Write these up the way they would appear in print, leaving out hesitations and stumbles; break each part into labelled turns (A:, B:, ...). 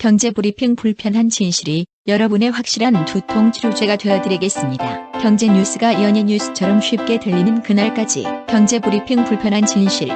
A: 경제브리핑 불편한 진실이 여러분의 확실한 두통 치료제가 되어드리겠습니다. 경제 뉴스가 연예 뉴스처럼 쉽게 들리는 그날까지 경제브리핑 불편한 진실.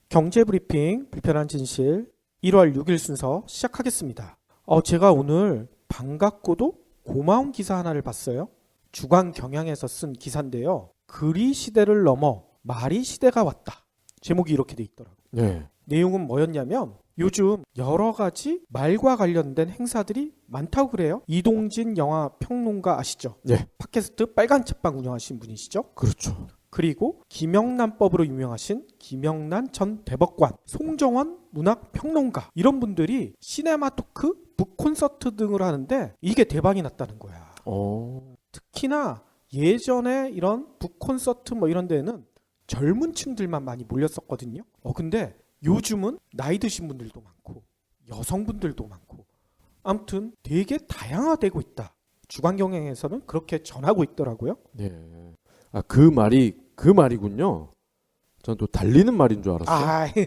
B: 경제브리핑 불편한 진실 1월 6일 순서 시작하겠습니다. 제가 오늘 반갑고도 고마운 기사 하나를 봤어요. 주간 경향에서 쓴 기사인데요. 글이 시대를 넘어 말이 시대가 왔다. 제목이 이렇게 돼 있더라고요.
C: 네.
B: 내용은 뭐였냐면 요즘 여러 가지 말과 관련된 행사들이 많다고 그래요. 이동진 영화 평론가 아시죠?
C: 네.
B: 팟캐스트 빨간 책방 운영하신 분이시죠?
C: 그렇죠.
B: 그리고 김영란법으로 유명하신 김영란 전 대법관, 송정원 문학평론가, 이런 분들이 시네마 토크, 북콘서트 등을 하는데 이게 대박이 났다는 거야. 특히나 예전에 이런 북콘서트 이런 데는 젊은 층들만 많이 몰렸었거든요. 근데 요즘은 나이 드신 분들도 많고 여성분들도 많고 아무튼 되게 다양화되고 있다. 주간경향에서는 그렇게 전하고 있더라고요.
C: 네. 그 말이군요. 전 또 달리는 말인 줄 알았어요.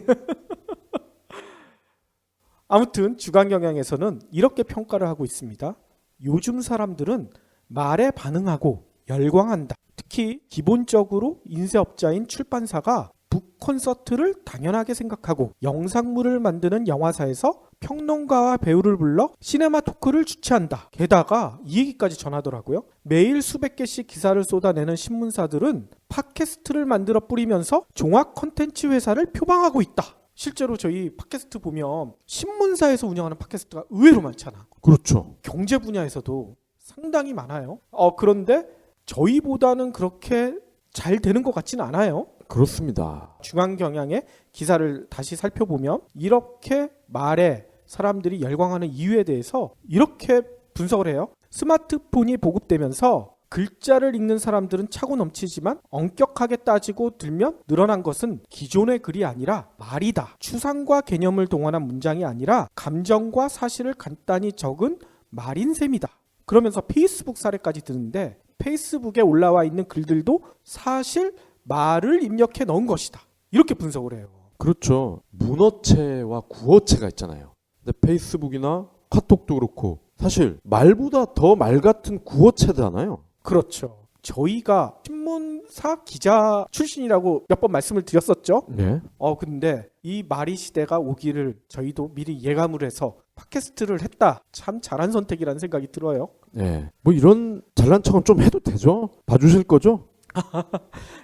B: 아무튼 주간경향에서는 이렇게 평가를 하고 있습니다. 요즘 사람들은 말에 반응하고 열광한다. 특히 기본적으로 인쇄업자인 출판사가 북콘서트를 당연하게 생각하고 영상물을 만드는 영화사에서 평론가와 배우를 불러 시네마 토크를 주최한다. 게다가 이 얘기까지 전하더라고요. 매일 수백 개씩 기사를 쏟아내는 신문사들은 팟캐스트를 만들어 뿌리면서 종합 콘텐츠 회사를 표방하고 있다. 실제로 저희 팟캐스트 보면 신문사에서 운영하는 팟캐스트가 의외로 많잖아.
C: 그렇죠.
B: 경제 분야에서도 상당히 많아요. 그런데 저희보다는 그렇게 잘 되는 것 같지는 않아요.
C: 그렇습니다.
B: 중앙경향의 기사를 다시 살펴보면 이렇게 말에 사람들이 열광하는 이유에 대해서 이렇게 분석을 해요. 스마트폰이 보급되면서 글자를 읽는 사람들은 차고 넘치지만 엄격하게 따지고 들면 늘어난 것은 기존의 글이 아니라 말이다. 추상과 개념을 동원한 문장이 아니라 감정과 사실을 간단히 적은 말인 셈이다. 그러면서 페이스북 사례까지 드는데 페이스북에 올라와 있는 글들도 사실 말을 입력해 넣은 것이다. 이렇게 분석을 해요.
C: 그렇죠. 문어체와 구어체가 있잖아요. 근데 페이스북이나 카톡도 그렇고 사실 말보다 더 말 같은 구어체잖아요.
B: 그렇죠. 저희가 신문사 기자 출신이라고 몇 번 말씀을 드렸었죠.
C: 네.
B: 근데 이 말이 시대가 오기를 저희도 미리 예감을 해서 팟캐스트를 했다. 참 잘한 선택이라는 생각이 들어요.
C: 네. 이런 잘난 척은 좀 해도 되죠? 봐주실 거죠?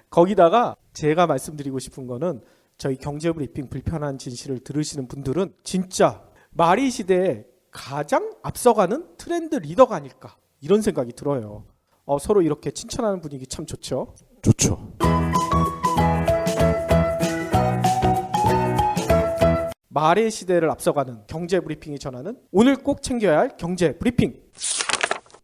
B: 거기다가 제가 말씀드리고 싶은 거는 저희 경제브리핑 불편한 진실을 들으시는 분들은 진짜 말이 시대에 가장 앞서가는 트렌드 리더가 아닐까 이런 생각이 들어요. 서로 이렇게 칭찬하는 분위기 참 좋죠.
C: 좋죠.
B: 말의 시대를 앞서가는 경제브리핑이 전하는 오늘 꼭 챙겨야 할 경제브리핑.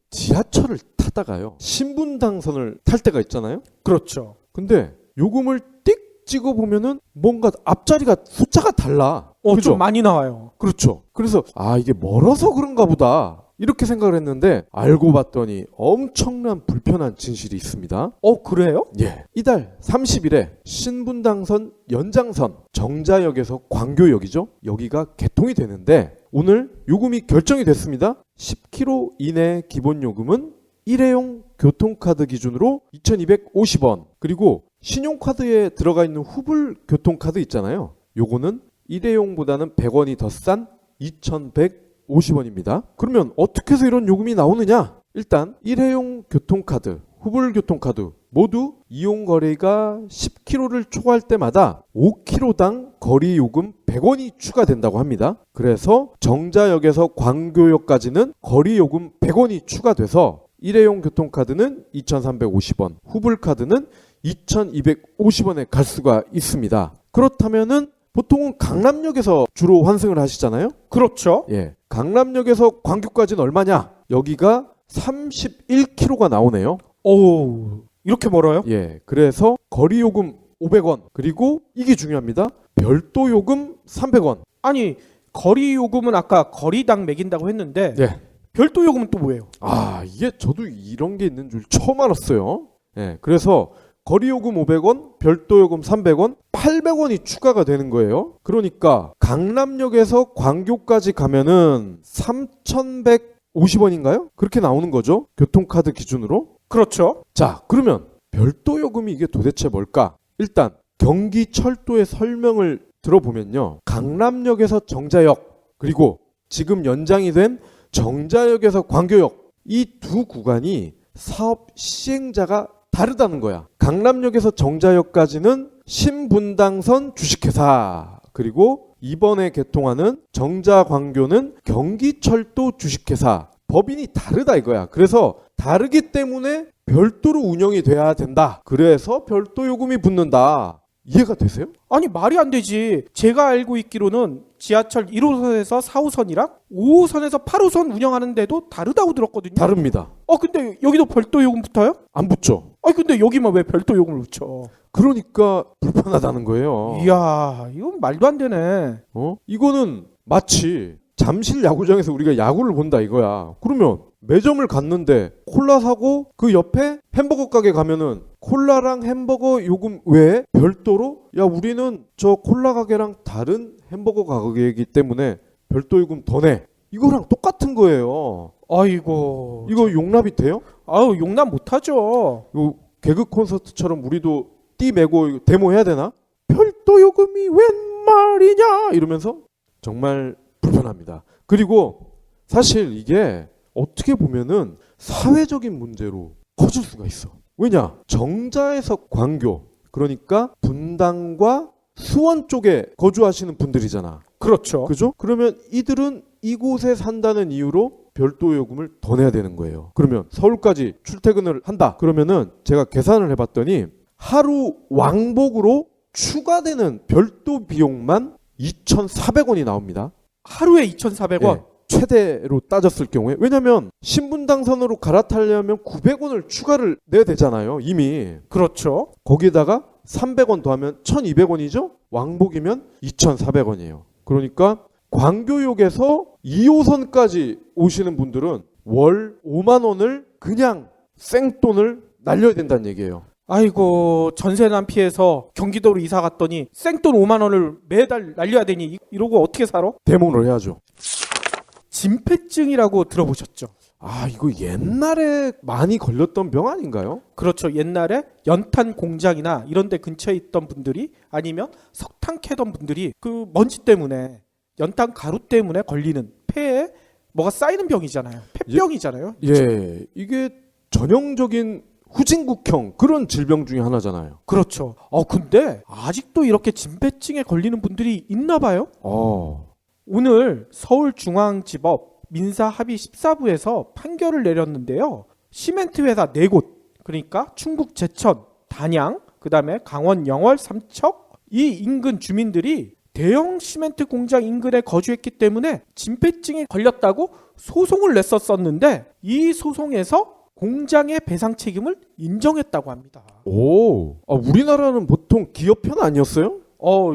C: 지하철을 타다가요. 신분 당선을 탈 때가 있잖아요.
B: 그렇죠.
C: 근데 요금을 띡 찍어보면은 뭔가 앞자리가 숫자가 달라. 그죠?
B: 좀 많이 나와요.
C: 그렇죠. 그래서 이게 멀어서 그런가 보다 이렇게 생각을 했는데 알고 봤더니 엄청난 불편한 진실이 있습니다.
B: 그래요?
C: 예. 이달 30일에 신분당선 연장선 정자역에서 광교역이죠. 여기가 개통이 되는데 오늘 요금이 결정이 됐습니다. 10km 이내 기본 요금은 일회용 교통카드 기준으로 2,250원. 그리고 신용카드에 들어가 있는 후불 교통카드 있잖아요. 요거는 일회용보다는 100원이 더 싼 2,150원입니다. 그러면 어떻게 해서 이런 요금이 나오느냐? 일단 일회용 교통카드, 후불 교통카드 모두 이용 거리가 10km를 초과할 때마다 5km당 거리 요금 100원이 추가된다고 합니다. 그래서 정자역에서 광교역까지는 거리 요금 100원이 추가돼서 일회용 교통카드는 2,350원, 후불카드는 2,250원에 갈 수가 있습니다. 그렇다면은 보통은 강남역에서 주로 환승을 하시잖아요.
B: 그렇죠.
C: 예, 강남역에서 광교까지는 얼마냐? 여기가 31km가 나오네요.
B: 이렇게 멀어요?
C: 예, 그래서 거리 요금 500원 그리고 이게 중요합니다. 별도 요금 300원.
B: 아니 거리 요금은 아까 거리당 매긴다고 했는데
C: 예.
B: 별도 요금은 또 뭐예요?
C: 이게 저도 이런 게 있는 줄 처음 알았어요. 예, 그래서 거리요금 500원, 별도요금 300원, 800원이 추가가 되는 거예요. 그러니까 강남역에서 광교까지 가면은 3,150원인가요? 그렇게 나오는 거죠. 교통카드 기준으로.
B: 그렇죠.
C: 자, 그러면 별도요금이 이게 도대체 뭘까? 일단 경기철도의 설명을 들어보면요. 강남역에서 정자역, 그리고 지금 연장이 된 정자역에서 광교역, 이 두 구간이 사업 시행자가 다르다는 거야. 강남역에서 정자역까지는 신분당선 주식회사, 그리고 이번에 개통하는 정자광교는 경기철도 주식회사. 법인이 다르다 이거야. 그래서 다르기 때문에 별도로 운영이 돼야 된다. 그래서 별도 요금이 붙는다. 이해가 되세요?
B: 아니 말이 안 되지. 제가 알고 있기로는 지하철 1호선에서 4호선이랑 5호선에서 8호선 운영하는데도 다르다고 들었거든요.
C: 다릅니다.
B: 근데 여기도 별도 요금 붙어요?
C: 안 붙죠.
B: 아니 근데 여기만 왜 별도 요금을 붙여?
C: 그러니까 불편하다는 거예요.
B: 이야, 이건 말도 안 되네.
C: 이거는 마치 잠실 야구장에서 우리가 야구를 본다 이거야. 그러면 매점을 갔는데 콜라 사고 그 옆에 햄버거 가게 가면은 콜라랑 햄버거 요금 외에 별도로 야 우리는 저 콜라 가게랑 다른 햄버거 가게이기 때문에 별도 요금 더 내. 이거랑 똑같은 거예요.
B: 아이고,
C: 이거 용납이 돼요?
B: 아유 용납 못하죠.
C: 요 개그 콘서트처럼 우리도 띠 메고 데모 해야 되나? 별도 요금이 웬 말이냐 이러면서 정말 불편합니다. 그리고 사실 이게 어떻게 보면은 사회적인 문제로 커질 수가 있어. 왜냐? 정자에서 광교, 그러니까 분당과 수원 쪽에 거주하시는 분들이잖아.
B: 그렇죠.
C: 그죠? 그러면 이들은 이곳에 산다는 이유로 별도 요금을 더 내야 되는 거예요. 그러면 서울까지 출퇴근을 한다. 그러면은 제가 계산을 해봤더니 하루 왕복으로 추가되는 별도 비용만 2,400원이 나옵니다.
B: 하루에 2,400원.
C: 예, 최대로 따졌을 경우에. 왜냐면 신분당선으로 갈아타려면 900원을 추가를 내야 되잖아요. 이미.
B: 그렇죠.
C: 거기에다가 300원 더하면 1,200원이죠. 왕복이면 2,400원이에요. 그러니까 광교역에서 2호선까지 오시는 분들은 월 5만 원을 그냥 생돈을 날려야 된다는 얘기예요.
B: 아이고, 전세난 피해서 경기도로 이사 갔더니 생돈 5만 원을 매달 날려야 되니 이러고 어떻게 살아?
C: 데모를 해야죠.
B: 진폐증이라고 들어보셨죠?
C: 아, 이거 옛날에 많이 걸렸던 병 아닌가요?
B: 그렇죠. 옛날에 연탄 공장이나 이런 데 근처에 있던 분들이 아니면 석탄 캐던 분들이 그 먼지 때문에 연탄 가루 때문에 걸리는 폐에 뭐가 쌓이는 병이잖아요. 폐병이잖아요.
C: 예, 이게 전형적인 후진국형 그런 질병 중에 하나잖아요.
B: 그렇죠. 근데 아직도 이렇게 진폐증에 걸리는 분들이 있나 봐요. 오늘 서울중앙지법 민사합의 14부에서 판결을 내렸는데요. 시멘트 회사 4곳, 그러니까 충북 제천, 단양, 그다음에 강원 영월, 삼척 이 인근 주민들이 대형 시멘트 공장 인근에 거주했기 때문에 진폐증에 걸렸다고 소송을 냈었었는데 이 소송에서 공장의 배상 책임을 인정했다고 합니다.
C: 우리나라는 보통 기업 편 아니었어요?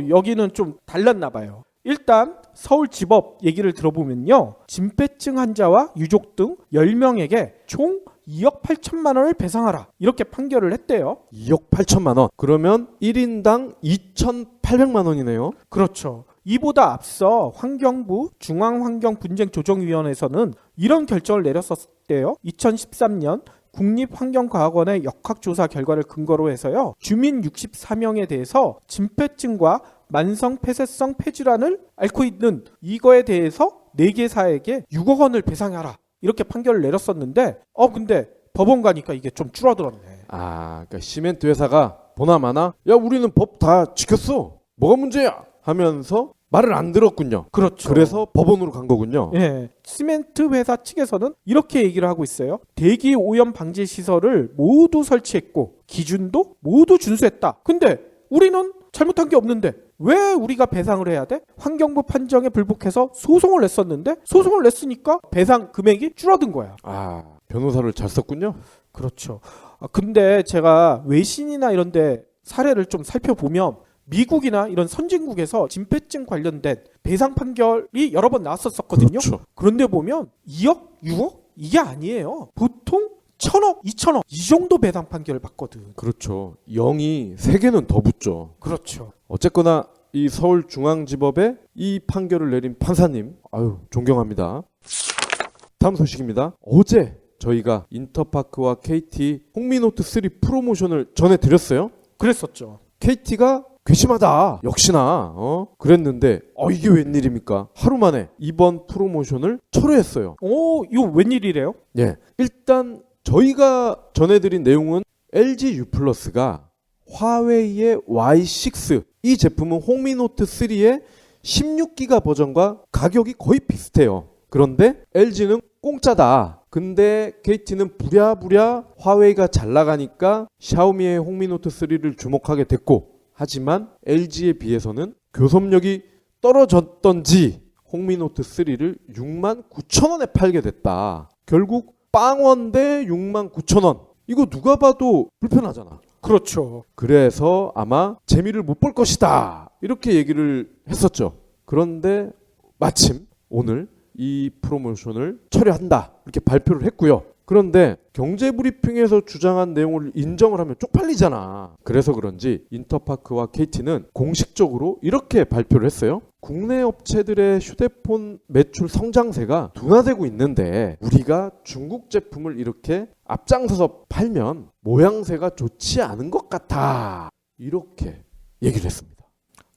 B: 여기는 좀 달랐나 봐요. 일단 서울지법 얘기를 들어보면요. 진폐증 환자와 유족 등 10명에게 총 2억 8천만 원을 배상하라. 이렇게 판결을 했대요.
C: 2억 8천만 원. 그러면 1인당 2,800만 원이네요.
B: 그렇죠. 이보다 앞서 환경부 중앙환경분쟁조정위원회에서는 이런 결정을 내렸었대요. 2013년 국립환경과학원의 역학조사 결과를 근거로 해서요. 주민 64명에 대해서 진폐증과 만성폐쇄성 폐질환을 앓고 있는 이거에 대해서 4개사에게 6억 원을 배상하라. 이렇게 판결을 내렸었는데 근데 법원 가니까 이게 좀 줄어들었네.
C: 그러니까 시멘트 회사가 보나마나 야 우리는 법 다 지켰어. 뭐가 문제야? 하면서 말을 안 들었군요.
B: 그렇죠.
C: 그래서 법원으로 간 거군요.
B: 예. 시멘트 회사 측에서는 이렇게 얘기를 하고 있어요. 대기 오염 방지 시설을 모두 설치했고 기준도 모두 준수했다. 근데 우리는 잘못한 게 없는데 왜 우리가 배상을 해야 돼? 환경부 판정에 불복해서 소송을 냈었는데 소송을 냈으니까 배상 금액이 줄어든 거야.
C: 변호사를 잘 썼군요.
B: 그렇죠. 근데 제가 외신이나 이런 데 사례를 좀 살펴보면 미국이나 이런 선진국에서 진폐증 관련된 배상 판결이 여러 번 나왔었거든요.
C: 그렇죠.
B: 그런데 보면 2억, 6억 이게 아니에요. 보통 1,000억, 2,000억 이 정도 배당 판결을 받거든.
C: 그렇죠. 0이 3개는 더 붙죠.
B: 그렇죠.
C: 어쨌거나 이 서울중앙지법에 이 판결을 내린 판사님, 아유 존경합니다. 다음 소식입니다. 어제 저희가 인터파크와 KT 홍미노트3 프로모션을 전해드렸어요.
B: 그랬었죠.
C: KT가 괘씸하다 역시나 그랬는데 이게 웬일입니까? 하루 만에 이번 프로모션을 철회했어요.
B: 오, 이거 웬일이래요?
C: 예, 일단 저희가 전해드린 내용은 LG U+가 화웨이의 Y6 이 제품은 홍미노트 3의 16기가 버전과 가격이 거의 비슷해요. 그런데 LG는 공짜다. 근데 KT는 부랴부랴 화웨이가 잘 나가니까 샤오미의 홍미노트 3를 주목하게 됐고, 하지만 LG에 비해서는 교섭력이 떨어졌던지 홍미노트 3를 69,000원에 팔게 됐다. 결국 빵원 대 69,000원. 이거 누가 봐도 불편하잖아.
B: 그렇죠.
C: 그래서 아마 재미를 못 볼 것이다. 이렇게 얘기를 했었죠. 그런데 마침 오늘 이 프로모션을 철회한다. 이렇게 발표를 했고요. 그런데 경제브리핑에서 주장한 내용을 인정을 하면 쪽팔리잖아. 그래서 그런지 인터파크와 KT는 공식적으로 이렇게 발표를 했어요. 국내 업체들의 휴대폰 매출 성장세가 둔화되고 있는데 우리가 중국 제품을 이렇게 앞장서서 팔면 모양새가 좋지 않은 것 같아. 이렇게 얘기를 했습니다.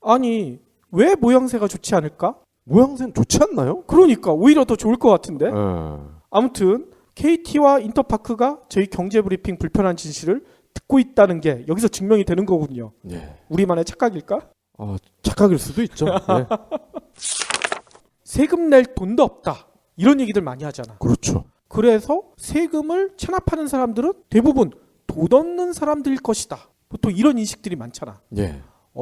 B: 아니, 왜 모양새가 좋지 않을까?
C: 모양새는 좋지 않나요?
B: 그러니까 오히려 더 좋을 것 같은데.
C: 어.
B: 아무튼 KT와 인터파크가 저희 경제브리핑 불편한 진실을 듣고 있다는 게 여기서 증명이 되는 거군요.
C: 예.
B: 우리만의 착각일까?
C: 착각일 수도 있죠. 예.
B: 세금 낼 돈도 없다. 이런 얘기들 많이 하잖아.
C: 그렇죠.
B: 그래서 세금을 체납하는 사람들은 대부분 돈 없는 사람들일 것이다. 보통 이런 인식들이 많잖아.
C: 예.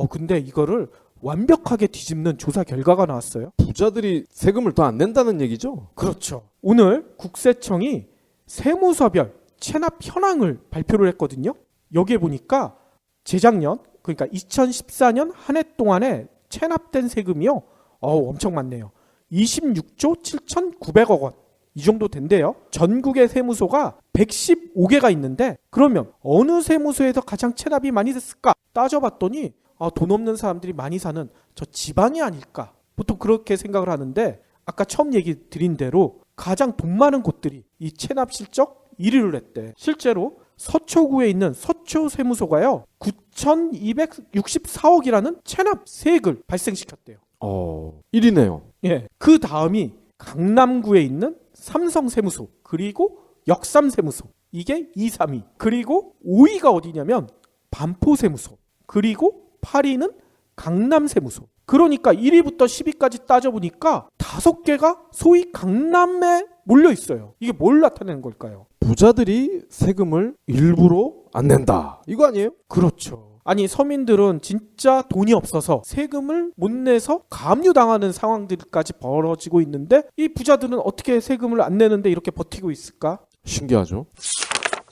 B: 근데 이거를 완벽하게 뒤집는 조사 결과가 나왔어요.
C: 부자들이 세금을 더 안 낸다는 얘기죠?
B: 그렇죠. 오늘 국세청이 세무서별 체납 현황을 발표를 했거든요. 여기에 보니까 재작년, 그러니까 2014년 한 해 동안에 체납된 세금이요. 엄청 많네요. 26조 7,900억 원. 이 정도 된대요. 전국의 세무소가 115개가 있는데 그러면 어느 세무소에서 가장 체납이 많이 됐을까? 따져봤더니 돈 없는 사람들이 많이 사는 저 지방이 아닐까? 보통 그렇게 생각을 하는데 아까 처음 얘기 드린 대로 가장 돈 많은 곳들이 이 체납 실적 1위를 했대. 실제로 서초구에 있는 서초세무소가요 9,264억이라는 체납세액을 발생시켰대요.
C: 1위네요.
B: 예. 그 다음이 강남구에 있는 삼성세무소 그리고 역삼세무소 이게 2, 3위. 그리고 5위가 어디냐면 반포세무소 그리고 8위는 강남세무소. 그러니까 1위부터 10위까지 따져보니까 5개가 소위 강남에 몰려 있어요. 이게 뭘 나타내는 걸까요?
C: 부자들이 세금을 일부러 안 낸다. 이거 아니에요?
B: 그렇죠. 아니 서민들은 진짜 돈이 없어서 세금을 못 내서 가압류당하는 상황들까지 벌어지고 있는데 이 부자들은 어떻게 세금을 안 내는데 이렇게 버티고 있을까?
C: 신기하죠.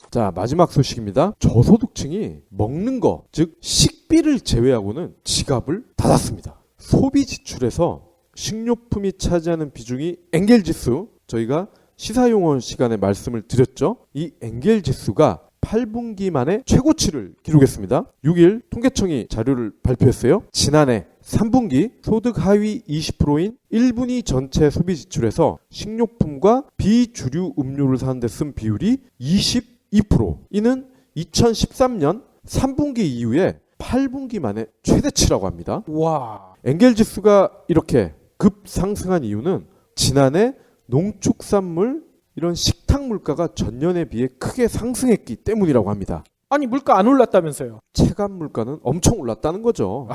C: 자, 마지막 소식입니다. 저소득층이 먹는 거, 즉 식비를 제외하고는 지갑을 닫았습니다. 소비 지출에서 식료품이 차지하는 비중이 엔겔지수, 저희가 시사용어 시간에 말씀을 드렸죠. 이 엔겔지수가 8분기 만에 최고치를 기록했습니다. 6일 통계청이 자료를 발표했어요. 지난해 3분기 소득 하위 20%인 1분위 전체 소비 지출에서 식료품과 비주류 음료를 사는 데 쓴 비율이 22%. 이는 2013년 3분기 이후에 8분기 만에 최대치라고 합니다.
B: 와.
C: 엔겔지수가 이렇게 급상승한 이유는 지난해 농축산물 이런 식탁 물가가 전년에 비해 크게 상승했기 때문이라고 합니다.
B: 아니 물가 안 올랐다면서요?
C: 체감 물가는 엄청 올랐다는 거죠.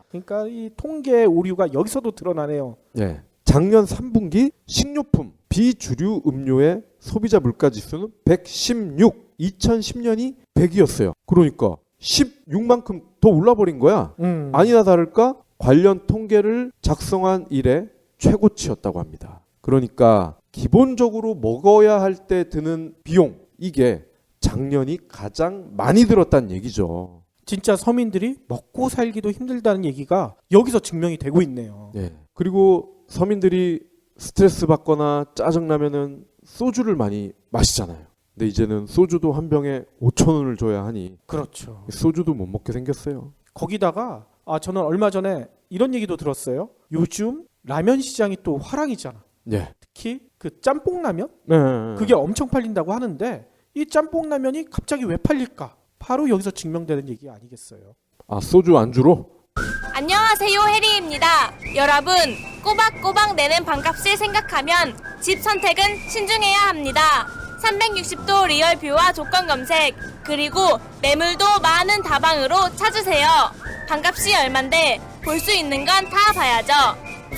B: 그러니까 이 통계 오류가 여기서도 드러나네요.
C: 예. 작년 3분기 식료품, 비주류 음료의 소비자 물가 지수는 116, 2010년이 100이었어요. 그러니까 16만큼 더 올라버린 거야. 아니나 다를까 관련 통계를 작성한 이래 최고치였다고 합니다. 그러니까 기본적으로 먹어야 할 때 드는 비용, 이게 작년이 가장 많이 들었다는 얘기죠.
B: 진짜 서민들이 먹고 살기도 힘들다는 얘기가 여기서 증명이 되고 있네요.
C: 예. 그리고 서민들이 스트레스 받거나 짜증나면은 소주를 많이 마시잖아요. 근데 이제는 소주도 한 병에 5,000원을 줘야 하니
B: 그렇죠.
C: 소주도 못 먹게 생겼어요.
B: 거기다가 저는 얼마 전에 이런 얘기도 들었어요. 요즘 라면 시장이 또 화랑이잖아.
C: 예.
B: 특히 그 짬뽕 라면
C: 네.
B: 그게 엄청 팔린다고 하는데 이 짬뽕 라면이 갑자기 왜 팔릴까? 바로 여기서 증명되는 얘기 아니겠어요.
C: 아, 소주 안주로?
D: 안녕하세요, 해리입니다. 여러분, 꼬박꼬박 내는 반값을 생각하면 집 선택은 신중해야 합니다. 360도 리얼 뷰와 조건 검색, 그리고 매물도 많은 다방으로 찾으세요. 반값이 얼만데 볼 수 있는 건 다 봐야죠.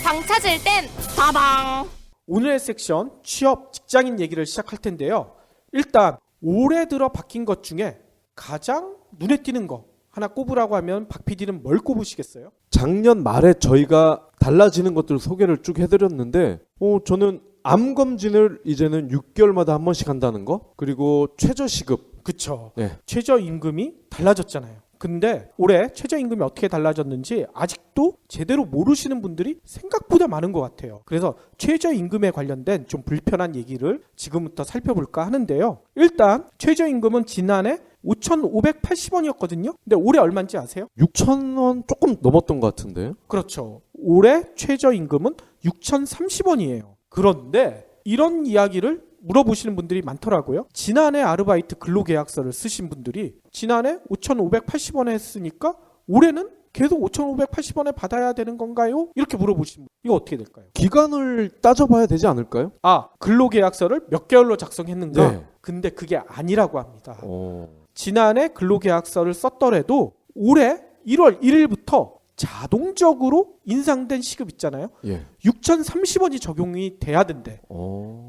D: 방 찾을 땐 다방.
B: 오늘의 섹션 취업 직장인 얘기를 시작할 텐데요. 일단 올해 들어 바뀐 것 중에 가장 눈에 띄는 거 하나 꼽으라고 하면 박 PD는 뭘 꼽으시겠어요?
C: 작년 말에 저희가 달라지는 것들 소개를 쭉 해드렸는데 저는 암 검진을 이제는 6개월마다 한 번씩 한다는 거, 그리고 최저시급.
B: 그쵸.
C: 네.
B: 최저임금이 달라졌잖아요. 근데 올해 최저임금이 어떻게 달라졌는지 아직도 제대로 모르시는 분들이 생각보다 많은 것 같아요. 그래서 최저임금에 관련된 좀 불편한 얘기를 지금부터 살펴볼까 하는데요. 일단 최저임금은 지난해 5,580원이었거든요. 근데 올해 얼마인지 아세요?
C: 6,000원 조금 넘었던 것 같은데.
B: 그렇죠. 올해 최저임금은 6,030원이에요. 그런데 이런 이야기를 물어보시는 분들이 많더라고요. 지난해 아르바이트 근로계약서를 쓰신 분들이 지난해 5,580원에 했으니까 올해는 계속 5,580원에 받아야 되는 건가요? 이렇게 물어보시는 분. 이거 어떻게 될까요?
C: 기간을 따져봐야 되지 않을까요?
B: 근로계약서를 몇 개월로 작성했는가?
C: 네.
B: 근데 그게 아니라고 합니다.
C: 어.
B: 지난해 근로계약서를 썼더라도 올해 1월 1일부터 자동적으로 인상된 시급 있잖아요.
C: 예.
B: 6,030원이 적용이 돼야 된대.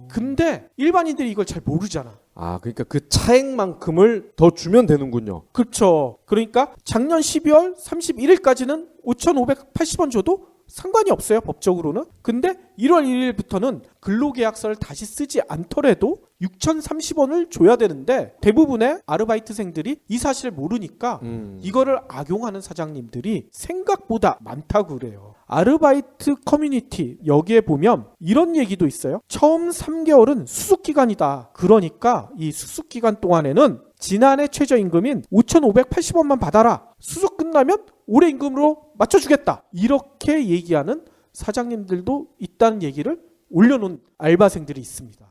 B: 근데 일반인들이 이걸 잘 모르잖아.
C: 아, 그러니까 그 차액만큼을 더 주면 되는군요.
B: 그렇죠. 그러니까 작년 12월 31일까지는 5,580원 줘도 상관이 없어요, 법적으로는. 근데 1월 1일부터는 근로계약서를 다시 쓰지 않더라도 6,030원을 줘야 되는데 대부분의 아르바이트생들이 이 사실을 모르니까 이거를 악용하는 사장님들이 생각보다 많다고 그래요. 아르바이트 커뮤니티 여기에 보면 이런 얘기도 있어요. 처음 3개월은 수습기간이다. 그러니까 이 수습기간 동안에는 지난해 최저임금인 5,580원만 받아라. 수습 끝나면 올해 임금으로 맞춰주겠다. 이렇게 얘기하는 사장님들도 있다는 얘기를 올려놓은 알바생들이 있습니다.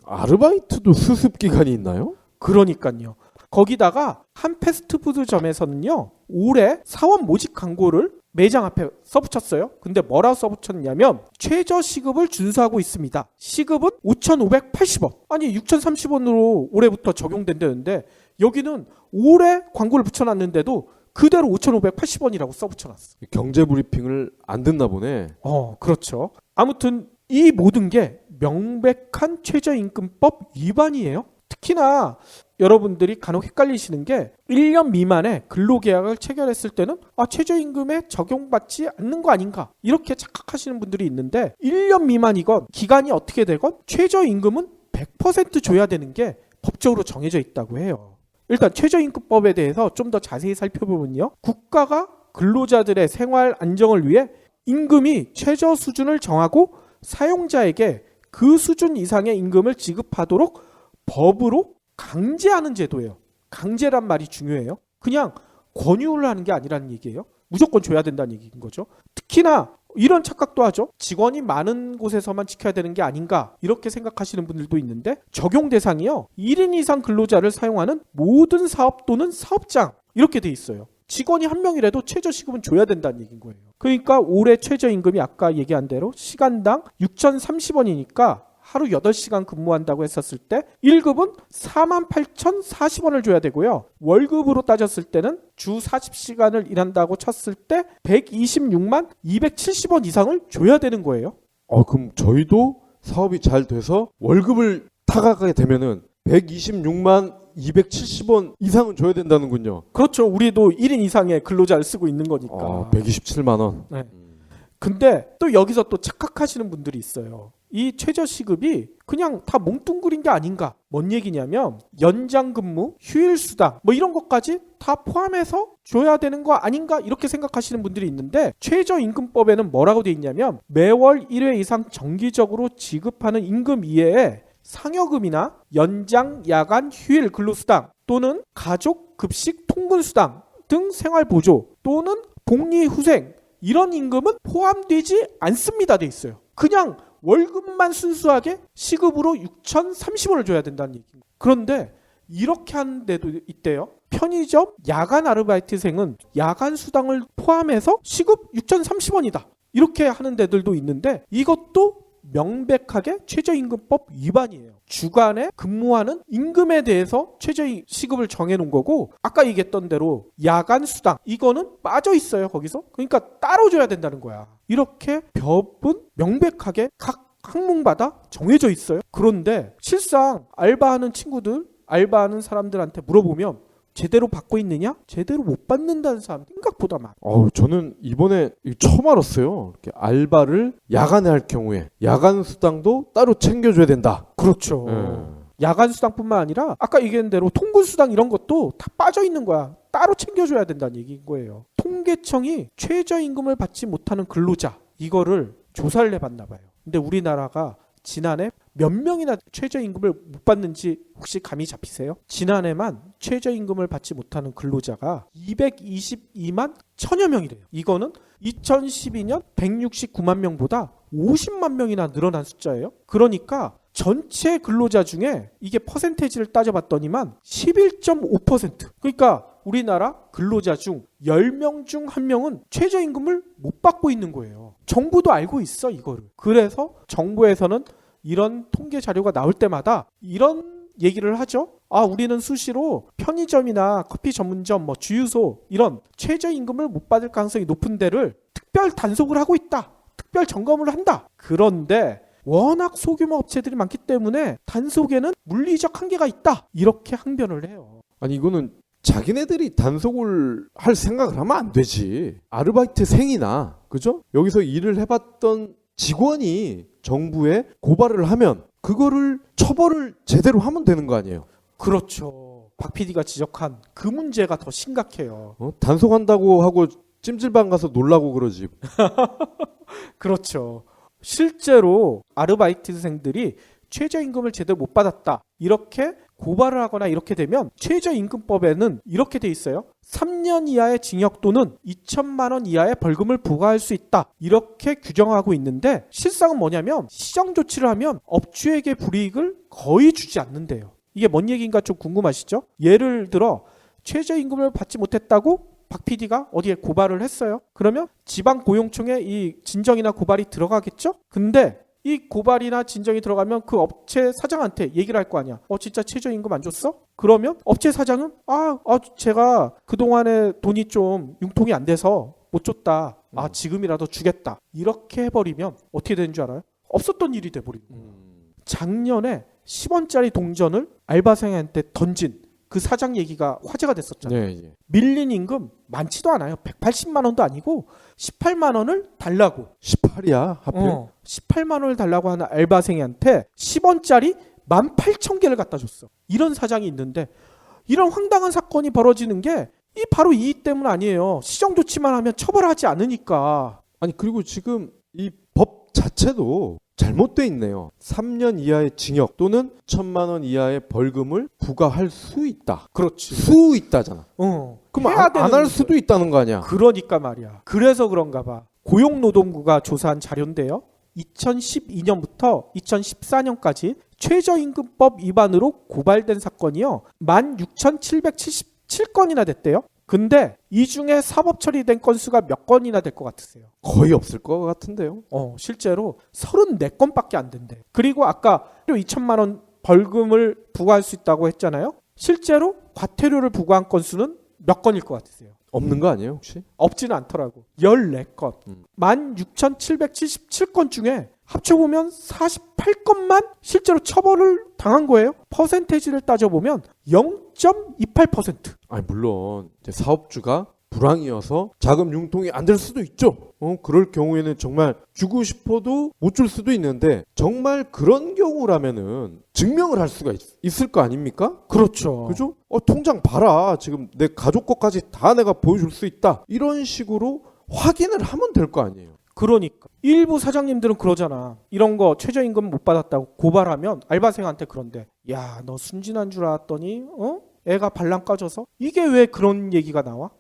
C: 아르바이트도 수습 기간이 있나요?
B: 그러니까요. 거기다가 한 패스트푸드점에서는요. 올해 사원 모집 광고를 매장 앞에 써붙였어요. 근데 뭐라고 써붙였냐면 최저시급을 준수하고 있습니다. 시급은 5,580원. 아니 6,030원으로 올해부터 적용된다는데 여기는 올해 광고를 붙여놨는데도 그대로 5,580원이라고 써붙여놨어.
C: 경제브리핑을 안 듣나 보네.
B: 그렇죠. 아무튼 이 모든 게 명백한 최저임금법 위반이에요. 특히나 여러분들이 간혹 헷갈리시는 게 1년 미만의 근로계약을 체결했을 때는 최저임금에 적용받지 않는 거 아닌가 이렇게 착각하시는 분들이 있는데 1년 미만이건 기간이 어떻게 되건 최저임금은 100% 줘야 되는 게 법적으로 정해져 있다고 해요. 일단 최저임금법에 대해서 좀 더 자세히 살펴보면요. 국가가 근로자들의 생활 안정을 위해 임금이 최저 수준을 정하고 사용자에게 그 수준 이상의 임금을 지급하도록 법으로 강제하는 제도예요. 강제란 말이 중요해요. 그냥 권유를 하는 게 아니라는 얘기예요. 무조건 줘야 된다는 얘기인 거죠. 특히나 이런 착각도 하죠. 직원이 많은 곳에서만 지켜야 되는 게 아닌가 이렇게 생각하시는 분들도 있는데 적용 대상이요. 1인 이상 근로자를 사용하는 모든 사업 또는 사업장 이렇게 돼 있어요. 직원이 한 명이라도 최저시급은 줘야 된다는 얘기인 거예요. 그러니까 올해 최저임금이 아까 얘기한 대로 시간당 6,030원이니까 하루 8시간 근무한다고 했었을 때 1급은 48,040원을 줘야 되고요. 월급으로 따졌을 때는 주 40시간을 일한다고 쳤을 때 126만 270원 이상을 줘야 되는 거예요.
C: 그럼 저희도 사업이 잘 돼서 월급을 타가게 되면은 126만 270원 이상은 줘야 된다는군요.
B: 그렇죠. 우리도 1인 이상의 근로자를 쓰고 있는 거니까.
C: 127만 원.
B: 네. 근데 또 여기서 또 착각하시는 분들이 있어요. 이 최저시급이 그냥 다 뭉뚱그린 게 아닌가. 뭔 얘기냐면 연장근무, 휴일수당 뭐 이런 것까지 다 포함해서 줘야 되는 거 아닌가 이렇게 생각하시는 분들이 있는데 최저임금법에는 뭐라고 돼 있냐면 매월 1회 이상 정기적으로 지급하는 임금 이외에 상여금이나 연장 야간 휴일 근로수당 또는 가족 급식 통근수당 등 생활보조 또는 복리후생 이런 임금은 포함되지 않습니다 돼 있어요. 그냥 월급만 순수하게 시급으로 6,030원을 줘야 된다는 얘기입니다. 그런데 이렇게 하는 데도 있대요. 편의점 야간 아르바이트생은 야간 수당을 포함해서 시급 6,030원이다. 이렇게 하는 데들도 있는데 이것도 명백하게 최저임금법 위반이에요. 주간에 근무하는 임금에 대해서 최저시급을 정해놓은 거고 아까 얘기했던 대로 야간 수당 이거는 빠져 있어요 거기서. 그러니까 따로 줘야 된다는 거야. 이렇게 법은 명백하게 각 항목마다 정해져 있어요. 그런데 실상 알바하는 친구들 알바하는 사람들한테 물어보면 제대로 받고 있느냐? 제대로 못 받는다는 사람 생각보다 많아.
C: 저는 이번에 처음 알았어요. 이렇게 알바를 야간에 할 경우에 야간 수당도 따로 챙겨줘야 된다.
B: 그렇죠. 야간 수당뿐만 아니라 아까 얘기한 대로 통근 수당 이런 것도 다 빠져 있는 거야. 따로 챙겨줘야 된다는 얘기인 거예요. 통계청이 최저임금을 받지 못하는 근로자 이거를 조사를 해봤나 봐요. 근데 우리나라가 지난해 몇 명이나 최저임금을 못 받는지 혹시 감이 잡히세요? 지난해만 최저임금을 받지 못하는 근로자가 222만 1000여 명이래요. 이거는 2012년 169만 명보다 50만 명이나 늘어난 숫자예요. 그러니까 전체 근로자 중에 이게 퍼센테이지를 따져봤더니만 11.5%. 그러니까 우리나라 근로자 중 10명 중 1명은 최저임금을 못 받고 있는 거예요. 정부도 알고 있어 이거를. 그래서 정부에서는 이런 통계 자료가 나올 때마다 이런 얘기를 하죠. 우리는 수시로 편의점이나 커피 전문점, 주유소 이런 최저임금을 못 받을 가능성이 높은 데를 특별 단속을 하고 있다. 특별 점검을 한다. 그런데 워낙 소규모 업체들이 많기 때문에 단속에는 물리적 한계가 있다. 이렇게 항변을 해요.
C: 아니 이거는 자기네들이 단속을 할 생각을 하면 안 되지. 아르바이트생이나 그죠? 여기서 일을 해봤던 직원이 정부에 고발을 하면 그거를 처벌을 제대로 하면 되는 거 아니에요?
B: 그렇죠. 박 PD가 지적한 그 문제가 더 심각해요.
C: 단속한다고 하고 찜질방 가서 놀라고 그러지.
B: 그렇죠. 실제로 아르바이트생들이 최저임금을 제대로 못 받았다. 이렇게 고발을 하거나 이렇게 되면 최저임금법에는 이렇게 돼 있어요. 3년 이하의 징역 또는 2천만 원 이하의 벌금을 부과할 수 있다. 이렇게 규정하고 있는데 실상은 뭐냐면 시정조치를 하면 업주에게 불이익을 거의 주지 않는데요. 이게 뭔 얘기인가 좀 궁금하시죠? 예를 들어 최저임금을 받지 못했다고 박 PD가 어디에 고발을 했어요. 그러면 지방고용청에 이 진정이나 고발이 들어가겠죠? 근데 이 고발이나 진정이 들어가면 그 업체 사장한테 얘기를 할 거 아니야. 진짜 최저임금 안 줬어? 그러면 업체 사장은 제가 그동안에 돈이 좀 융통이 안 돼서 못 줬다. 지금이라도 주겠다. 이렇게 해버리면 어떻게 되는 줄 알아요? 없었던 일이 돼버리는 거예요. 작년에 10원짜리 동전을 알바생한테 던진 그 사장 얘기가 화제가 됐었잖아요.
C: 네.
B: 밀린 임금 많지도 않아요. 180만 원도 아니고 18만 원을 달라고.
C: 18이야 하필.
B: 18만 원을 달라고 하는 알바생한테 10원짜리 18,000개를 갖다 줬어. 이런 사장이 있는데 이런 황당한 사건이 벌어지는 게 바로 이 때문 아니에요. 시정조치만 하면 처벌하지 않으니까.
C: 아니 그리고 지금 이 법 자체도 잘못돼 있네요. 3년 이하의 징역 또는 1,000만 원 이하의 벌금을 부과할 수 있다.
B: 그렇지.
C: 수 있다잖아. 그럼
B: 해야
C: 안 할 수도 있다는 거 아니야.
B: 그러니까 말이야. 그래서 그런가 봐. 고용노동부가 조사한 자료인데요. 2012년부터 2014년까지 최저임금법 위반으로 고발된 사건이요. 16,777건이나 됐대요. 근데 이 중에 사법 처리된 건수가 몇 건이나 될 것 같으세요?
C: 거의 없을 것 같은데요.
B: 실제로 34건밖에 안 된대. 그리고 아까 2천만 원 벌금을 부과할 수 있다고 했잖아요. 실제로 과태료를 부과한 건수는 몇 건일 것 같으세요?
C: 없는 거 아니에요 혹시?
B: 없지는 않더라고. 14건. 16,777건 중에 합쳐보면 48건만 실제로 처벌을 당한 거예요. 퍼센테이지를 따져보면 0.28%.
C: 아니 물론 이제 사업주가 불황이어서 자금 융통이 안 될 수도 있죠. 그럴 경우에는 정말 주고 싶어도 못 줄 수도 있는데 정말 그런 경우라면은 증명을 할 수가 있을 거 아닙니까?
B: 그렇죠.
C: 그죠? 통장 봐라. 지금 내 가족 것까지 다 내가 보여줄 수 있다. 이런 식으로 확인을 하면 될 거 아니에요.
B: 그러니까 일부 사장님들은 그러잖아. 이런 거 최저임금 못 받았다고 고발하면 알바생한테 그런데 야, 너 순진한 줄 알았더니 애가 발랑 까져서 이게 왜 그런 얘기가 나와?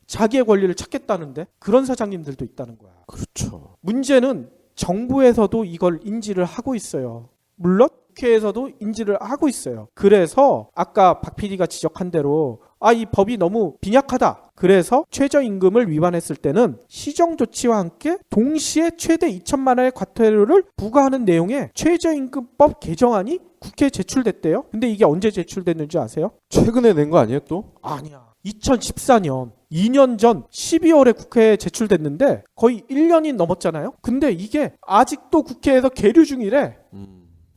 B: 자기의 권리를 찾겠다는데 그런 사장님들도 있다는 거야.
C: 그렇죠.
B: 문제는 정부에서도 이걸 인지를 하고 있어요. 물론 국회에서도 인지를 하고 있어요. 그래서 아까 박 PD가 지적한 대로 이 법이 너무 빈약하다. 그래서 최저임금을 위반했을 때는 시정조치와 함께 동시에 최대 2천만 원의 과태료를 부과하는 내용의 최저임금법 개정안이 국회에 제출됐대요. 근데 이게 언제 제출됐는지 아세요?
C: 최근에 낸 거 아니에요 또?
B: 아니야. 2014년 2년 전 12월에 국회에 제출됐는데 거의 1년이 넘었잖아요. 근데 이게 아직도 국회에서 계류 중이래.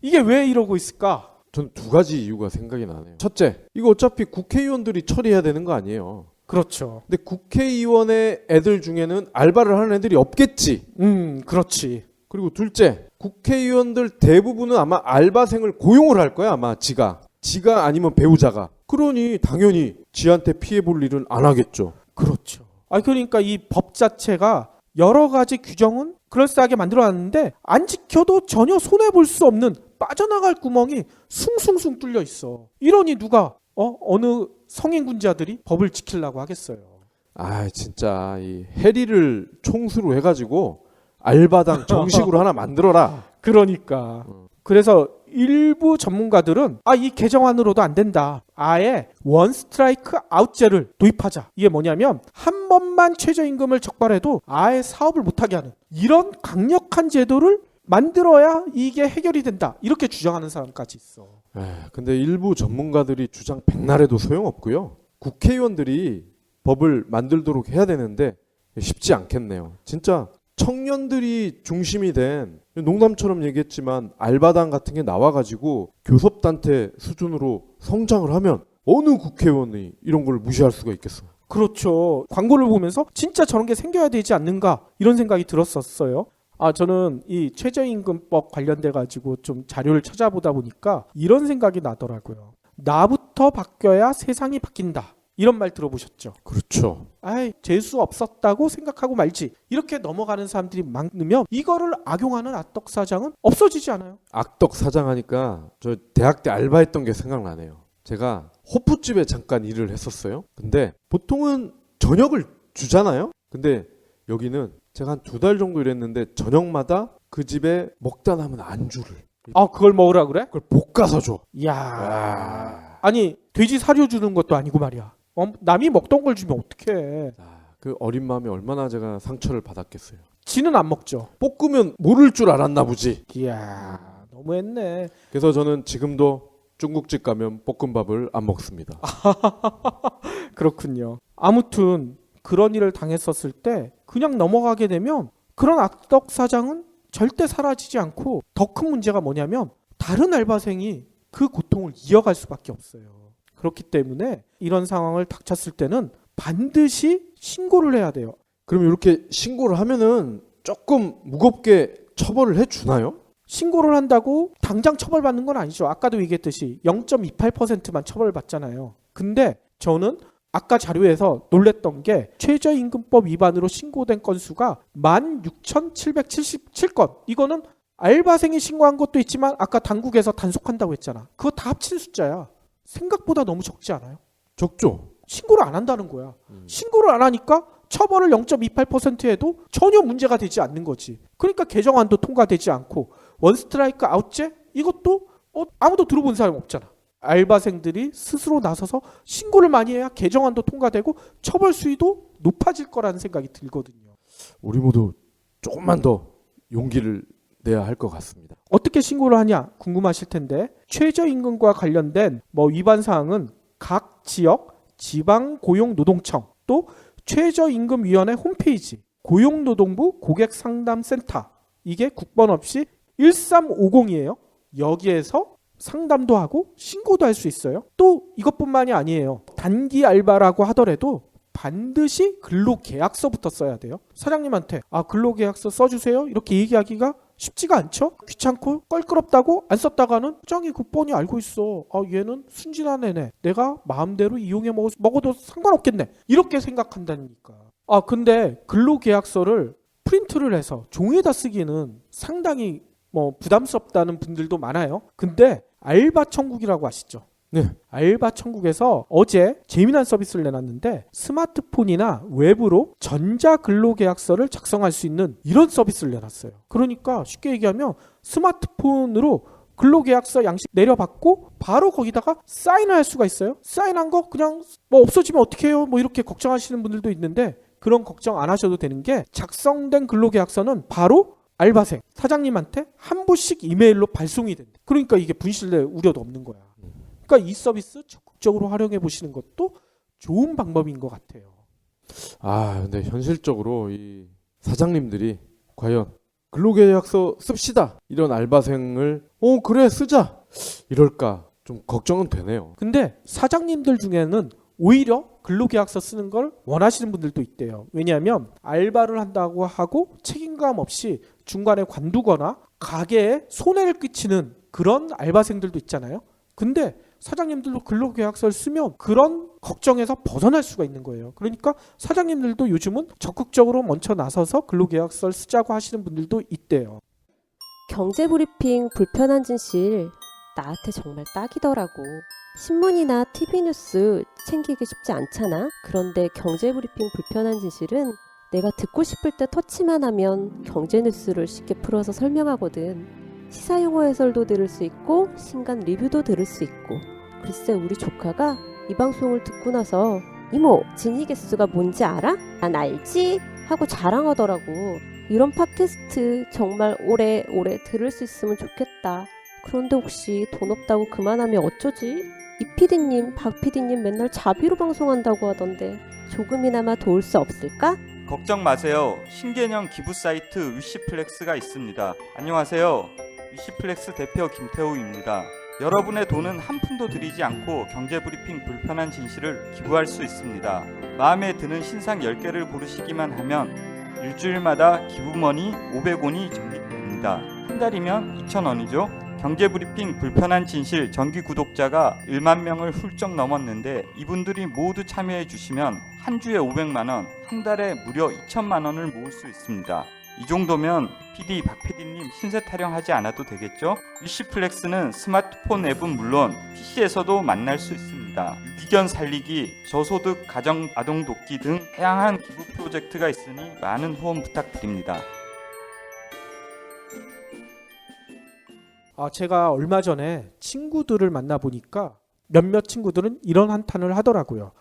B: 이게 왜 이러고 있을까?
C: 전 두 가지 이유가 생각이 나네요. 첫째, 이거 어차피 국회의원들이 처리해야 되는 거 아니에요.
B: 그렇죠.
C: 근데 국회의원의 애들 중에는 알바를 하는 애들이 없겠지.
B: 그렇지.
C: 그리고 둘째, 국회의원들 대부분은 아마 알바생을 고용을 할 거야. 아마 지가 아니면 배우자가. 그러니 당연히 지한테 피해 볼 일은 안 하겠죠.
B: 그렇죠. 그러니까 이 법 자체가 여러 가지 규정은 그럴싸하게 만들어놨는데 안 지켜도 전혀 손해볼 수 없는 빠져나갈 구멍이 숭숭숭 뚫려 있어. 이러니 누가 어느 성인군자들이 법을 지키려고 하겠어요.
C: 진짜 이 해리를 총수로 해가지고 알바당 정식으로 하나 만들어라.
B: 그러니까. 그래서 일부 전문가들은 이 개정안으로도 안 된다. 아예 원 스트라이크 아웃제를 도입하자. 이게 뭐냐면 한 번만 최저임금을 적발해도 아예 사업을 못하게 하는 이런 강력한 제도를 만들어야 이게 해결이 된다. 이렇게 주장하는 사람까지 있어.
C: 근데 일부 전문가들이 주장 백날해도 소용없고요. 국회의원들이 법을 만들도록 해야 되는데 쉽지 않겠네요. 진짜 청년들이 중심이 된 농담처럼 얘기했지만 알바당 같은 게 나와가지고 교섭단체 수준으로 성장을 하면 어느 국회의원이 이런 걸 무시할 수가 있겠어요.
B: 그렇죠. 광고를 보면서 진짜 저런 게 생겨야 되지 않는가 이런 생각이 들었었어요. 저는 이 최저임금법 관련돼 가지고 좀 자료를 찾아보다 보니까 이런 생각이 나더라고요. 나부터 바뀌어야 세상이 바뀐다. 이런 말 들어보셨죠?
C: 그렇죠.
B: 재수 없었다고 생각하고 말지. 이렇게 넘어가는 사람들이 많으면 이거를 악용하는 악덕 사장은 없어지지 않아요.
C: 악덕 사장 하니까 저 대학 때 알바했던 게 생각나네요. 제가 호프집에 잠깐 일을 했었어요. 근데 보통은 저녁을 주잖아요. 근데 여기는 제가 한 2달 정도 일했는데 저녁마다 그 집에 먹다 남은 안주를
B: 그걸 먹으라 그래?
C: 그걸 볶아서 줘.
B: 이야. 아니 돼지 사료 주는 것도 아니고 말이야. 남이 먹던 걸 주면 어떡해.
C: 그 어린 마음에 얼마나 제가 상처를 받았겠어요.
B: 지는 안 먹죠.
C: 볶으면 모를 줄 알았나 보지.
B: 이야, 너무했네.
C: 그래서 저는 지금도 중국집 가면 볶음밥을 안 먹습니다.
B: 그렇군요. 아무튼 그런 일을 당했었을 때 그냥 넘어가게 되면 그런 악덕 사장은 절대 사라지지 않고 더 큰 문제가 뭐냐면 다른 알바생이 그 고통을 이어갈 수밖에 없어요. 그렇기 때문에 이런 상황을 닥쳤을 때는 반드시 신고를 해야 돼요.
C: 그럼 이렇게 신고를 하면은 조금 무겁게 처벌을 해주나요?
B: 신고를 한다고 당장 처벌받는 건 아니죠. 아까도 얘기했듯이 0.28%만 처벌받잖아요. 근데 저는 아까 자료에서 놀랬던 게 최저임금법 위반으로 신고된 건수가 16,777건. 이거는 알바생이 신고한 것도 있지만 아까 당국에서 단속한다고 했잖아. 그거 다 합친 숫자야. 생각보다 너무 적지 않아요?
C: 적죠.
B: 신고를 안 한다는 거야. 신고를 안 하니까 처벌을 0.28% 해도 전혀 문제가 되지 않는 거지. 그러니까 개정안도 통과되지 않고 원스트라이크 아웃제? 이것도 아무도 들어본 사람 없잖아. 알바생들이 스스로 나서서 신고를 많이 해야 개정안도 통과되고 처벌 수위도 높아질 거라는 생각이 들거든요.
C: 우리 모두 조금만 더 용기를 내야 할 것 같습니다.
B: 어떻게 신고를 하냐 궁금하실 텐데 최저임금과 관련된 위반 사항은 각 지역 지방고용노동청 또 최저임금위원회 홈페이지 고용노동부 고객상담센터 이게 국번 없이 1350이에요. 여기에서 상담도 하고 신고도 할 수 있어요. 또 이것뿐만이 아니에요. 단기 알바라고 하더라도 반드시 근로계약서부터 써야 돼요. 사장님한테 근로계약서 써주세요 이렇게 얘기하기가 쉽지가 않죠. 귀찮고 껄끄럽다고 안 썼다가는 사장이 그 뻔히 알고 있어. 얘는 순진한 애네. 내가 마음대로 이용해 먹어도 상관없겠네. 이렇게 생각한다니까. 근데 근로계약서를 프린트를 해서 종이에다 쓰기는 상당히 부담스럽다는 분들도 많아요. 근데 알바 천국이라고 아시죠?
C: 네.
B: 알바 천국에서 어제 재미난 서비스를 내놨는데 스마트폰이나 웹으로 전자근로계약서를 작성할 수 있는 이런 서비스를 내놨어요. 그러니까 쉽게 얘기하면 스마트폰으로 근로계약서 양식 내려받고 바로 거기다가 사인을 할 수가 있어요. 사인한 거 그냥 없어지면 어떻게 해요? 이렇게 걱정하시는 분들도 있는데 그런 걱정 안 하셔도 되는 게 작성된 근로계약서는 바로 알바생, 사장님한테 한 부씩 이메일로 발송이 된대. 그러니까 이게 분실될 우려도 없는 거야. 그러니까 이 서비스 적극적으로 활용해 보시는 것도 좋은 방법인 것 같아요.
C: 근데 현실적으로 이 사장님들이 과연 근로계약서 씁시다 이런 알바생을 그래 쓰자 이럴까 좀 걱정은 되네요.
B: 근데 사장님들 중에는 오히려 근로계약서 쓰는 걸 원하시는 분들도 있대요. 왜냐하면 알바를 한다고 하고 책임감 없이 중간에 관두거나 가게에 손해를 끼치는 그런 알바생들도 있잖아요. 근데 사장님들도 근로계약서를 쓰면 그런 걱정에서 벗어날 수가 있는 거예요. 그러니까 사장님들도 요즘은 적극적으로 먼저 나서서 근로계약서를 쓰자고 하시는 분들도 있대요.
E: 경제브리핑 불편한 진실 나한테 정말 딱이더라고. 신문이나 TV뉴스 챙기기 쉽지 않잖아. 그런데 경제브리핑 불편한 진실은 내가 듣고 싶을 때 터치만 하면 경제뉴스를 쉽게 풀어서 설명하거든. 시사용어 해설도 들을 수 있고 신간 리뷰도 들을 수 있고. 글쎄 우리 조카가 이 방송을 듣고 나서 이모 진위 개수가 뭔지 알아? 난 알지? 하고 자랑하더라고. 이런 팟캐스트 정말 오래오래 들을 수 있으면 좋겠다. 그런데 혹시 돈 없다고 그만하면 어쩌지? 이 PD님, 박 PD님 맨날 자비로 방송한다고 하던데 조금이나마 도울 수 없을까?
F: 걱정 마세요. 신개념 기부 사이트 위시플렉스가 있습니다. 안녕하세요. 위시플렉스 대표 김태우입니다. 여러분의 돈은 한 푼도 들이지 않고 경제브리핑 불편한 진실을 기부할 수 있습니다. 마음에 드는 신상 10개를 고르시기만 하면 일주일마다 기부머니 500원이 적립됩니다. 한 달이면 2,000원이죠. 경제브리핑 불편한 진실 정기 구독자가 1만 명을 훌쩍 넘었는데 이분들이 모두 참여해 주시면 한 주에 500만 원, 한 달에 무려 2천만 원을 모을 수 있습니다. 이 정도면 PD, 박 PD님 신세 타령하지 않아도 되겠죠? 위시플렉스는 스마트폰 앱은 물론 PC에서도 만날 수 있습니다. 유기견 살리기, 저소득 가정 아동 돕기 등 다양한 기부 프로젝트가 있으니 많은 후원 부탁드립니다.
B: 제가 얼마 전에 친구들을 만나보니까 몇몇 친구들은 이런 한탄을 하더라고요.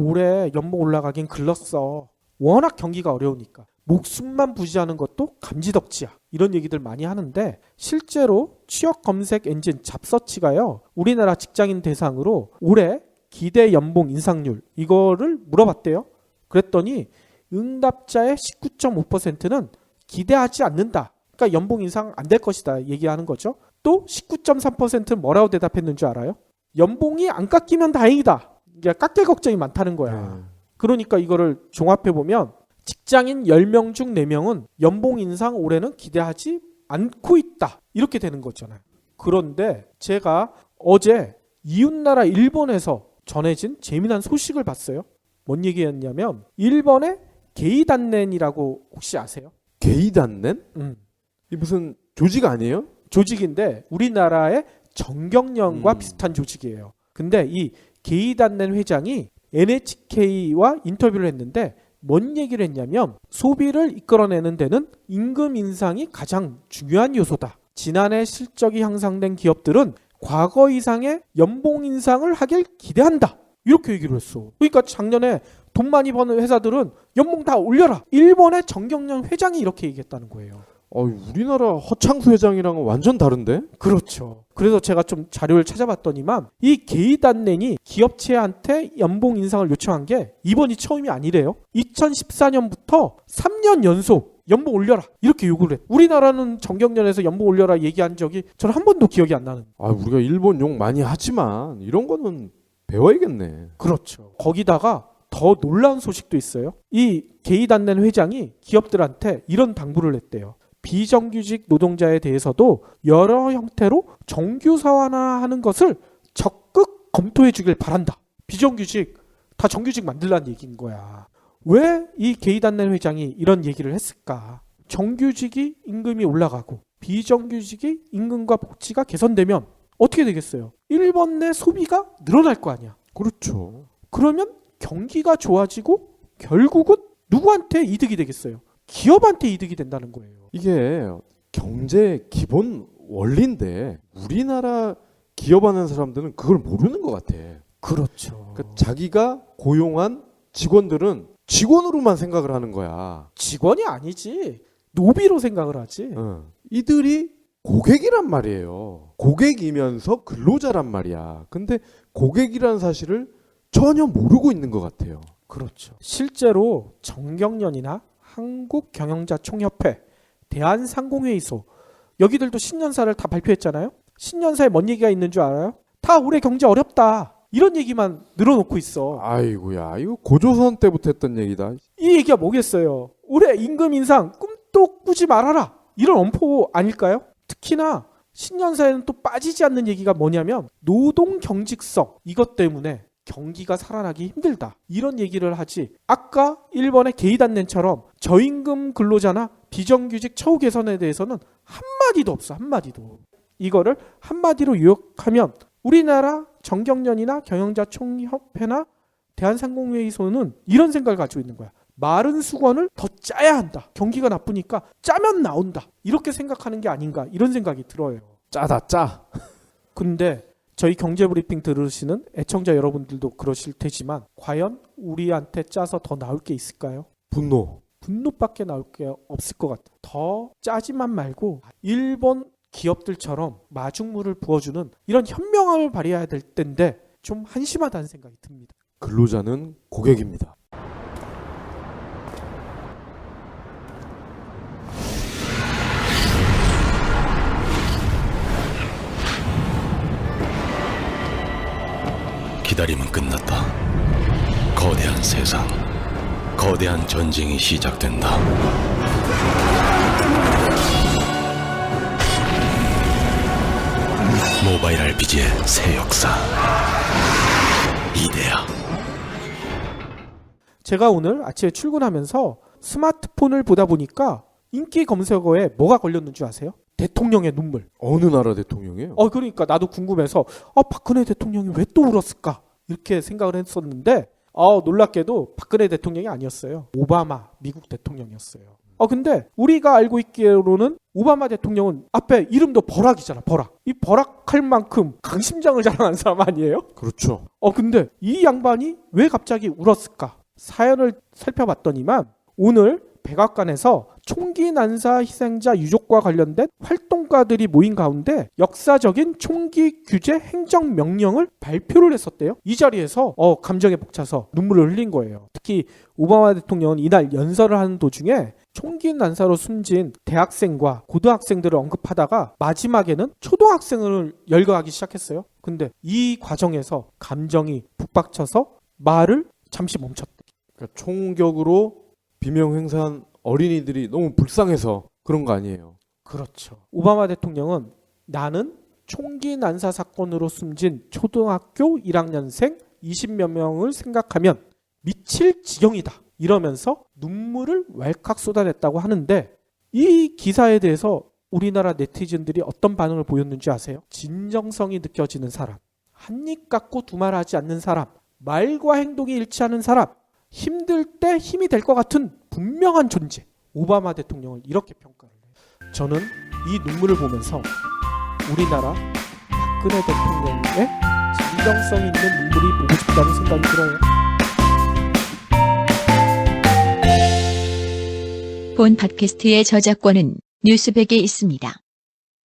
B: 올해 연봉 올라가긴 글렀어. 워낙 경기가 어려우니까. 목숨만 부지하는 것도 감지덕지야. 이런 얘기들 많이 하는데 실제로 취업 검색 엔진 잡서치가요. 우리나라 직장인 대상으로 올해 기대 연봉 인상률 이거를 물어봤대요. 그랬더니 응답자의 19.5%는 기대하지 않는다. 그러니까 연봉 인상 안 될 것이다 얘기하는 거죠. 또 19.3%는 뭐라고 대답했는 줄 알아요? 연봉이 안 깎이면 다행이다. 이게 깎일 걱정이 많다는 거야. 그러니까 이거를 종합해보면 직장인 10명 중 4명은 연봉 인상 올해는 기대하지 않고 있다. 이렇게 되는 거잖아요. 그런데 제가 어제 이웃나라 일본에서 전해진 재미난 소식을 봤어요. 뭔 얘기였냐면 일본의 게이단넨이라고 혹시 아세요?
C: 게이단넨? 이 무슨 조직 아니에요?
B: 조직인데 우리나라의 정경련과 비슷한 조직이에요. 근데 이 게이단넨 회장이 NHK와 인터뷰를 했는데 뭔 얘기를 했냐면 소비를 이끌어내는 데는 임금 인상이 가장 중요한 요소다. 지난해 실적이 향상된 기업들은 과거 이상의 연봉 인상을 하길 기대한다. 이렇게 얘기를 했어. 그러니까 작년에 돈 많이 버는 회사들은 연봉 다 올려라. 일본의 정경련 회장이 이렇게 얘기했다는 거예요.
C: 우리나라 허창수 회장이랑은 완전 다른데?
B: 그렇죠. 그래서 제가 좀 자료를 찾아봤더니만 이 게이단넨이 기업체한테 연봉 인상을 요청한 게 이번이 처음이 아니래요. 2014년부터 3년 연속 연봉 올려라 이렇게 요구를 해. 우리나라는 정경련에서 연봉 올려라 얘기한 적이 저는 한 번도 기억이 안 나는.
C: 우리가 일본 욕 많이 하지만 이런 거는 배워야겠네.
B: 그렇죠. 거기다가 더 놀라운 소식도 있어요. 이 게이단넨 회장이 기업들한테 이런 당부를 했대요. 비정규직 노동자에 대해서도 여러 형태로 정규사화하는 것을 적극 검토해 주길 바란다. 비정규직 다 정규직 만들라는 얘기인 거야. 왜 이 게이단넨 회장이 이런 얘기를 했을까? 정규직이 임금이 올라가고 비정규직이 임금과 복지가 개선되면 어떻게 되겠어요? 일본 내 소비가 늘어날 거 아니야.
C: 그렇죠.
B: 그러면 경기가 좋아지고 결국은 누구한테 이득이 되겠어요? 기업한테 이득이 된다는 거예요.
C: 이게 경제 기본 원리인데 우리나라 기업하는 사람들은 그걸 모르는 것 같아.
B: 그렇죠.
C: 그러니까 자기가 고용한 직원들은 직원으로만 생각을 하는 거야.
B: 직원이 아니지. 노비로 생각을 하지.
C: 이들이 고객이란 말이에요. 고객이면서 근로자란 말이야. 근데 고객이라는 사실을 전혀 모르고 있는 것 같아요.
B: 그렇죠. 실제로 정경련이나 한국경영자총협회, 대한상공회의소 여기들도 신년사를 다 발표했잖아요. 신년사에 뭔 얘기가 있는 줄 알아요? 다 올해 경제 어렵다. 이런 얘기만 늘어놓고 있어.
C: 아이고야, 이거 고조선 때부터 했던 얘기다.
B: 이 얘기가 뭐겠어요? 올해 임금 인상 꿈도 꾸지 말아라. 이런 엄포 아닐까요? 특히나 신년사에는 또 빠지지 않는 얘기가 뭐냐면 노동 경직성 이것 때문에 경기가 살아나기 힘들다. 이런 얘기를 하지. 아까 일본의 게이단넨처럼 저임금 근로자나 비정규직 처우 개선에 대해서는 한마디도 없어. 한마디도. 이거를 한마디로 요약하면 우리나라 정경련이나 경영자총협회나 대한상공회의소는 이런 생각을 가지고 있는 거야. 마른 수건을 더 짜야 한다. 경기가 나쁘니까 짜면 나온다. 이렇게 생각하는 게 아닌가 이런 생각이 들어요.
C: 짜다 짜.
B: 근데 저희 경제브리핑 들으시는 애청자 여러분들도 그러실 테지만 과연 우리한테 짜서 더 나올 게 있을까요?
C: 분노.
B: 분노밖에 나올 게 없을 것 같아요. 더 짜지만 말고 일본 기업들처럼 마중물을 부어주는 이런 현명함을 발휘해야 될 텐데 좀 한심하다는 생각이 듭니다.
C: 근로자는 고객입니다.
G: 기다림은 끝났다. 거대한 세상, 거대한 전쟁이 시작된다. 모바일 RPG의 새 역사. 이데아.
B: 제가 오늘 아침에 출근하면서 스마트폰을 보다 보니까 인기 검색어에 뭐가 걸렸는 줄 아세요? 대통령의 눈물.
C: 어느 나라 대통령이에요?
B: 그러니까 나도 궁금해서 박근혜 대통령이 왜 또 울었을까? 이렇게 생각을 했었는데 놀랍게도 박근혜 대통령이 아니었어요. 오바마 미국 대통령이었어요. 근데 우리가 알고 있기로는 오바마 대통령은 앞에 이름도 버락이잖아. 버락. 이 버락할 만큼 강심장을 자랑한 사람 아니에요?
C: 그렇죠.
B: 근데 이 양반이 왜 갑자기 울었을까? 사연을 살펴봤더니만 오늘 백악관에서 총기 난사 희생자 유족과 관련된 활동가들이 모인 가운데 역사적인 총기 규제 행정명령을 발표를 했었대요. 이 자리에서 감정에 벅차서 눈물을 흘린 거예요. 특히 오바마 대통령은 이날 연설을 하는 도중에 총기 난사로 숨진 대학생과 고등학생들을 언급하다가 마지막에는 초등학생을 열거하기 시작했어요. 근데 이 과정에서 감정이 북받쳐서 말을 잠시 멈췄대.
C: 그러니까 총격으로 비명 행사한 어린이들이 너무 불쌍해서 그런 거 아니에요.
B: 그렇죠. 오바마 대통령은 나는 총기 난사 사건으로 숨진 초등학교 1학년생 20몇 명을 생각하면 미칠 지경이다. 이러면서 눈물을 왈칵 쏟아냈다고 하는데 이 기사에 대해서 우리나라 네티즌들이 어떤 반응을 보였는지 아세요? 진정성이 느껴지는 사람, 한입 갖고 두말하지 않는 사람, 말과 행동이 일치하는 사람, 힘들 때 힘이 될 것 같은 분명한 존재. 오바마 대통령을 이렇게 평가를 해요. 저는 이 눈물을 보면서 우리나라 박근혜 대통령의 진정성 있는 눈물이 보고 싶다는 생각이 들어요.
A: 본 팟캐스트의 저작권은 뉴스백에 있습니다.